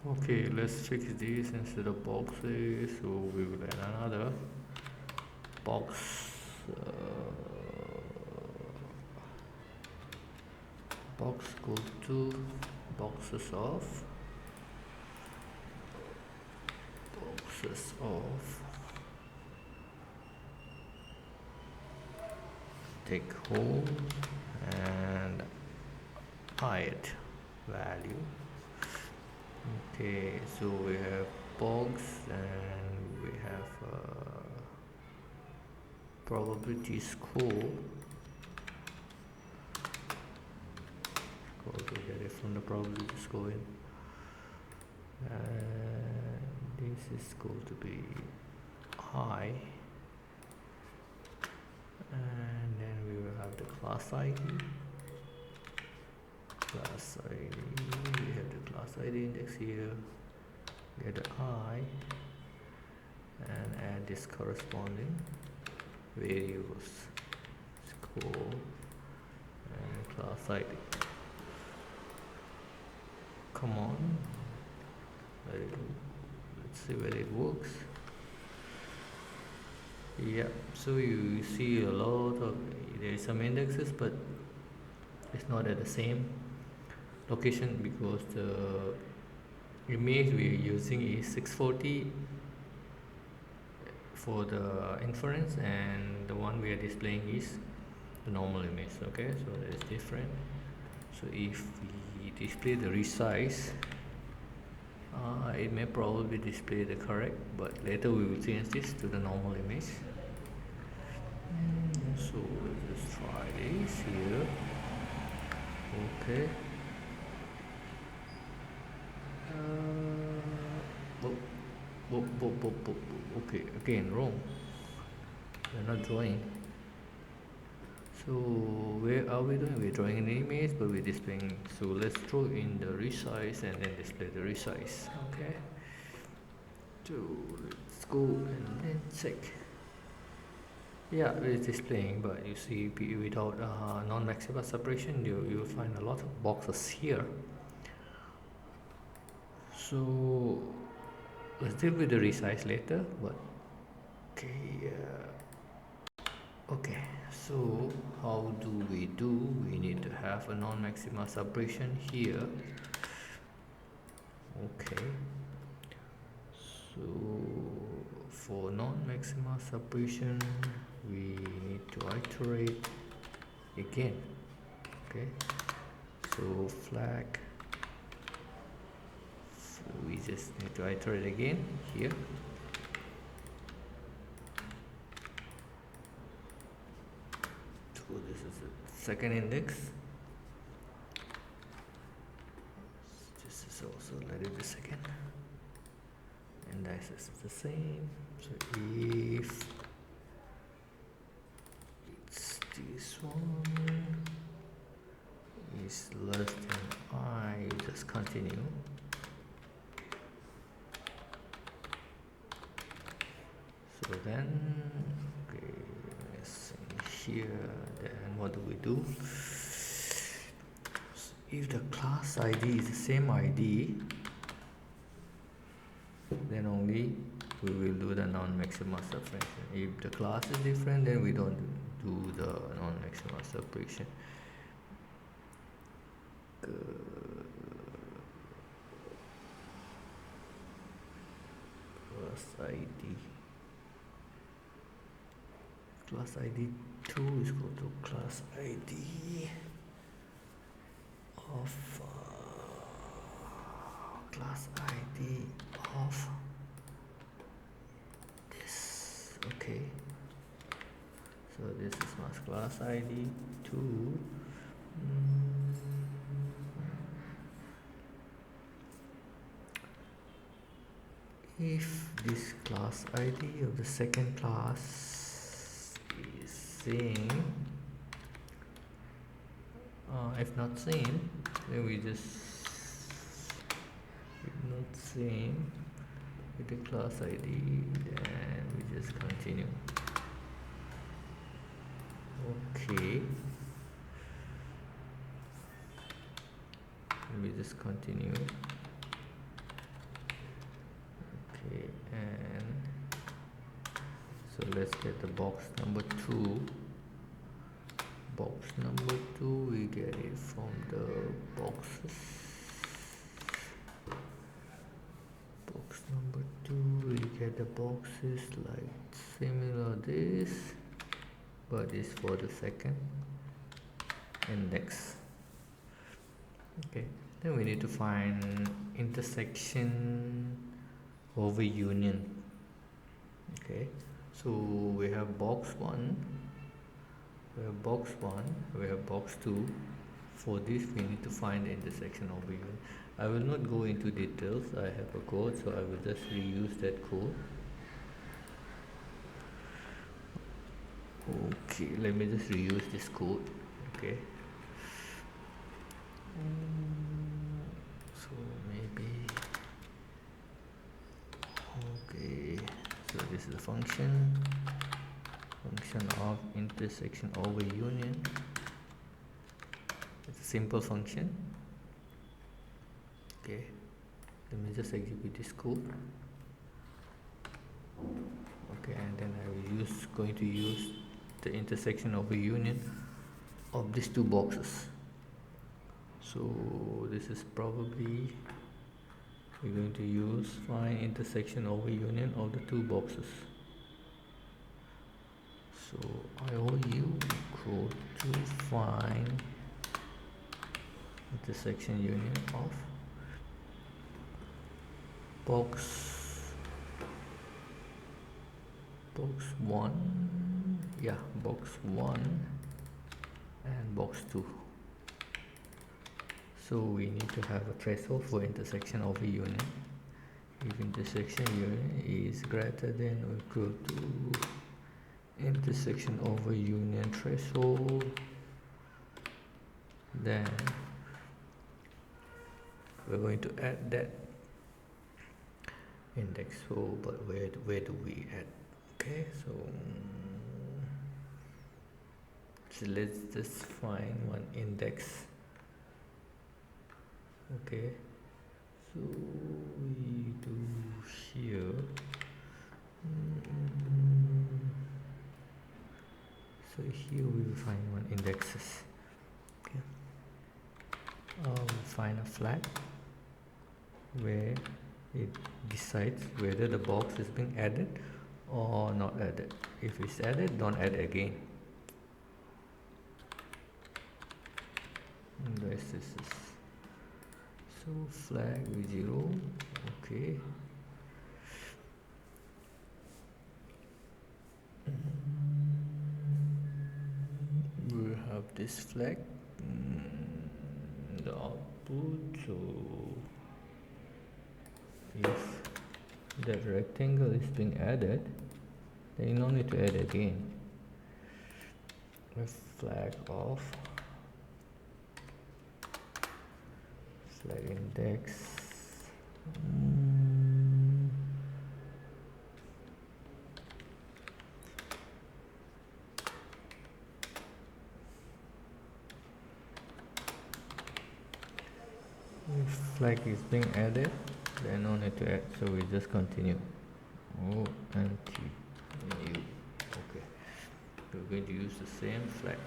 Okay, let's fix this instead of boxes. So we will add another box. Box go to boxes of take hold and height value. Okay, so we have box and we have probability score. Go to get it from the probability score in. And this is going to be high, and then we will have the class ID. We have the class ID index here. Get the I and add this corresponding variables, score and class ID. Come on, let's see whether it works. Yeah, so you see a lot of, there is some indexes, but it's not at the same location because the image we are using is 640 for the inference, and the one we are displaying is the normal image. Okay, so that is different. So if we display the resize, it may probably display the correct, but later we will change this to the normal image. So let's just try this here. Okay. Okay, again wrong. We're not drawing. So where are we doing? We're drawing an image, but we're displaying. So let's throw in the resize and then display the resize. Okay. So let's go and then check. Yeah, it's displaying, but you see without non-maximal separation, you'll find a lot of boxes here. So let's deal with the resize later, but okay. Okay, so how do? We need to have a non-maximal separation here. Okay, so for non-maximal separation we need to iterate again. Okay, so flag, so we just need to iterate again here. So this is the second index. This is also, let it be second, and this is the same. So if it's this one is less than I, just continue. So then, okay, let's see here. Then what do we do? If the class ID is the same ID, then only we will do the non-maximal separation. If the class is different, then we don't do the non-maximal separation. Class ID 2 is equal to class ID of this. Okay, so this is my class ID 2. If this class ID of the second class is same, if not same, then we just, if not same with the class ID, then we just continue. Okay, we just continue. So let's get the box number 2. Box number 2, we get it from the boxes. Box number 2, we get the boxes like similar this, but it's for the second index. Okay, then we need to find intersection over union. Okay, so we have box 1, we have box 1, we have box 2. For this we need to find the intersection over union. I will not go into details, I have a code, so I will just reuse that code. Okay, let me just reuse this code. Okay, so maybe, okay, so this is the function of intersection over union. It's a simple function. Okay, let me just execute this code. Okay, and then I will going to use the intersection over union of these two boxes. So this is probably, we're going to use find intersection over union of the two boxes. So IOU equal to find intersection union of box 1, yeah, box 1 and box 2. So we need to have a threshold for intersection over union. If intersection union is greater than or equal to intersection over union threshold, then we're going to add that index. So but where do we add? Okay, so let's just find one index. Okay, so we do here, so here we will find one indexes. Okay, find a flag where it decides whether the box is being added or not added. If it's added, don't add again. And the rest is so flag with 0. Okay, we have this flag, the output. So if that rectangle is being added, then you don't need to add again. With flag of flag index, if flag is being added, then no need to add, so we just continue. ONT new. Okay, we're going to use the same flag.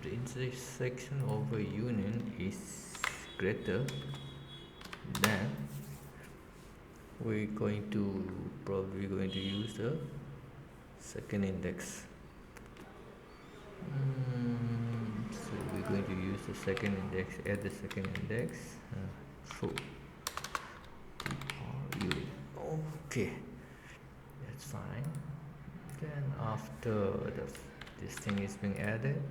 The intersection over union is greater than, we're going to probably going to use the second index. So we're going to use the second index, add the second index. Okay, that's fine. Then after this thing is being added,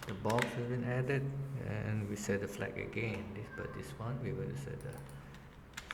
the box has been added, and we set the flag again. But this one we're going to set the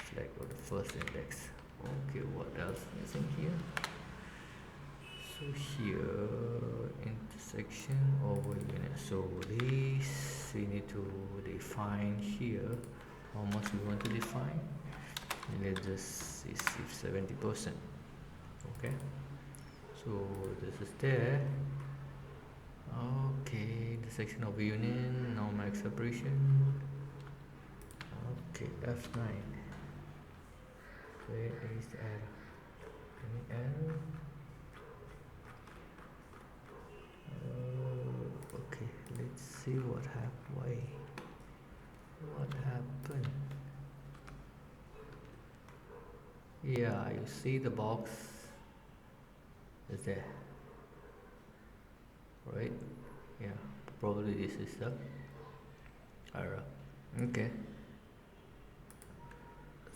flag of the first index. Okay, what else missing here? So here, intersection over unit. So this we need to define here. How much we want to define? Let's just see 70%. Okay, so this is there. Okay, intersection over union, now max separation. Okay, F9. Where is the error? Any error? see what happened. What happened? Yeah, you see the box is there, right? Yeah, probably this is the error. Okay,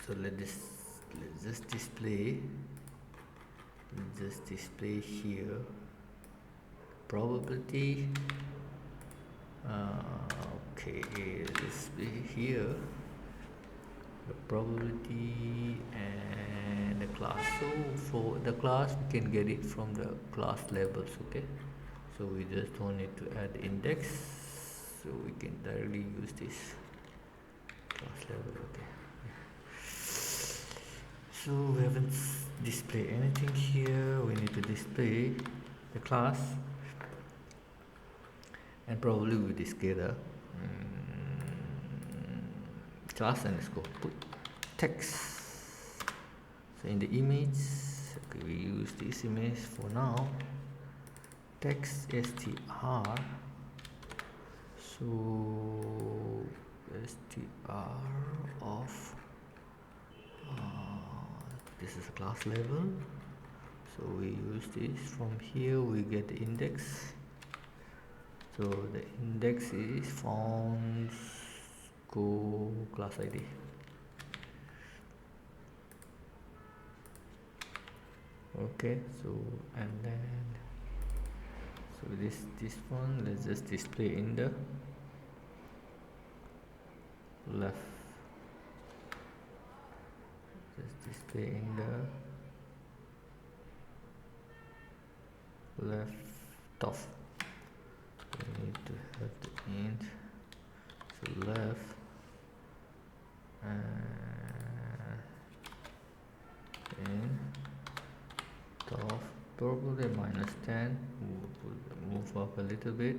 so let's just display here probability. Okay, display here the probability and the class. So for the class we can get it from the class labels. Okay, so we just don't need to add index, so we can directly use this class level. Okay, so we haven't displayed anything here. We need to display the class, and probably with this scalar class underscore put text. So in the image, okay, we use this image for now. Text str. So str of this is a class level. So we use this. From here we get the index. So the index is fonts go class ID. Okay, so and then so this one, let's just display in the left. Just display in the left top. We need to have the int, so left in top, probably -10. Move up a little bit.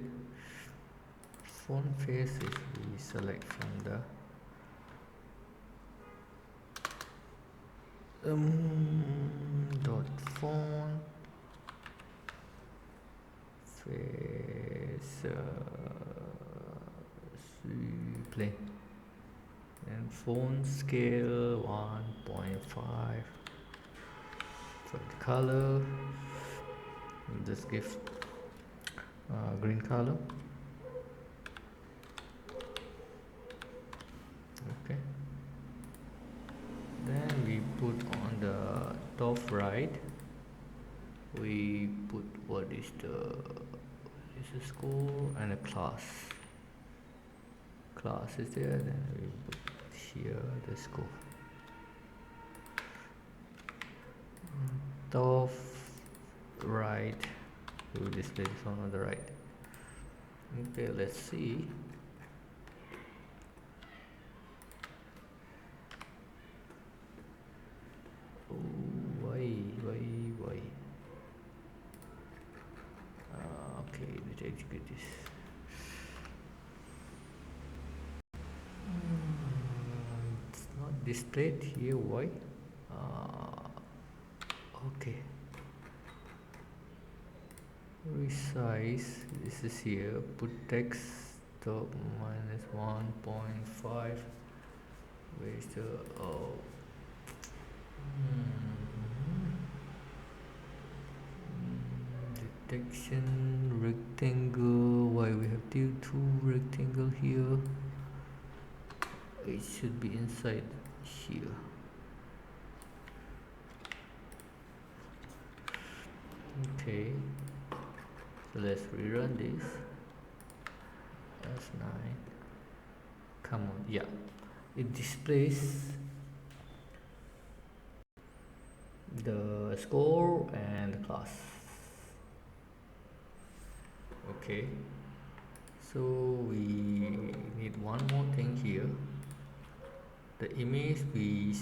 Font face, if we select from the dot font face plain, and font scale 1.5. for the color, we'll just give green color. Okay, then we put on the top right, we put what is a score and a class is there. Then we put here the score. Top right, we will display this one on the right. Okay, let's see. Why? Okay, let's execute this. It's not displayed here. Why? Okay. Resize. This is here. Put text top -1.5. Where's the detection rectangle? Why we have two rectangle here? It should be inside here. Okay, so let's rerun this. F9. Come on, yeah, it displays the score and the class. Okay, so we need one more thing here. The image we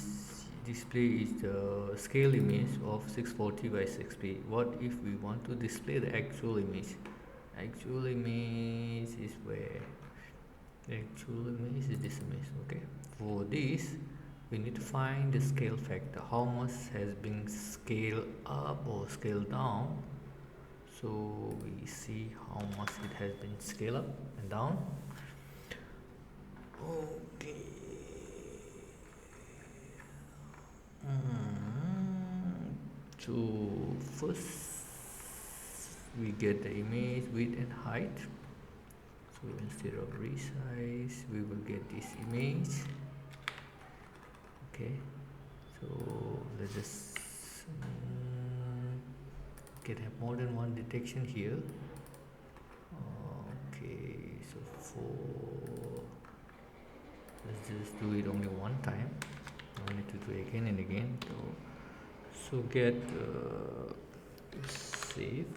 display is the scale image of 640 by 6p. What if we want to display the actual image? Actual image is where? The actual image is this image. Okay, for this we need to find the scale factor, how much has been scaled up or scaled down. So we see how much it has been scaled up and down. Okay. So first we get the image width and height. So instead of resize, we will get this image. Okay. So let's just can have more than one detection here. Okay, so for let's just do it only one time. I need to do it again and again. So get save.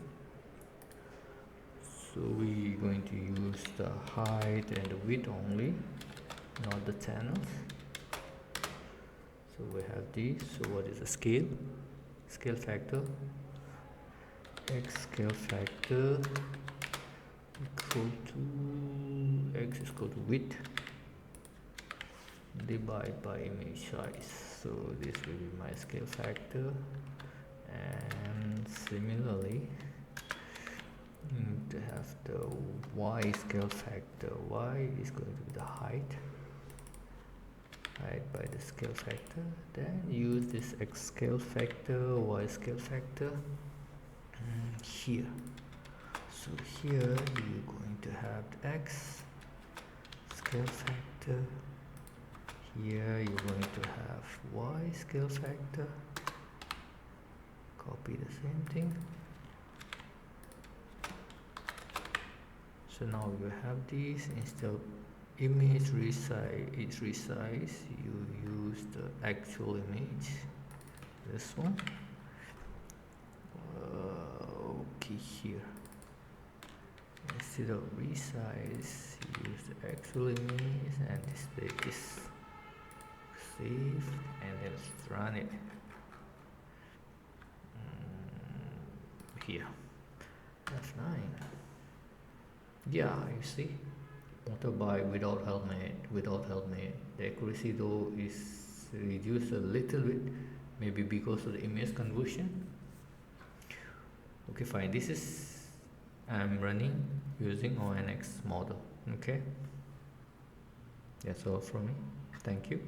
So we're going to use the height and the width only, not the channels. So we have this. So what is the scale? Scale factor. X scale factor equal to x is equal to width divided by image size. So this will be my scale factor, and similarly you need to have the y scale factor. Y is going to be the height by the scale factor. Then use this x scale factor, y scale factor here. So here you're going to have the x scale factor. Here you're going to have y scale factor. Copy the same thing. So now you have this. Instead of image resize, you use the actual image, this one. Okay, here instead of resize, use the actual image and display this. Save and then run it here. F9. Yeah, you see, motorbike without helmet. The accuracy though is reduced a little bit, maybe because of the image conversion. Okay, fine. This is I'm running using Onnx model. Okay, that's all from me. Thank you.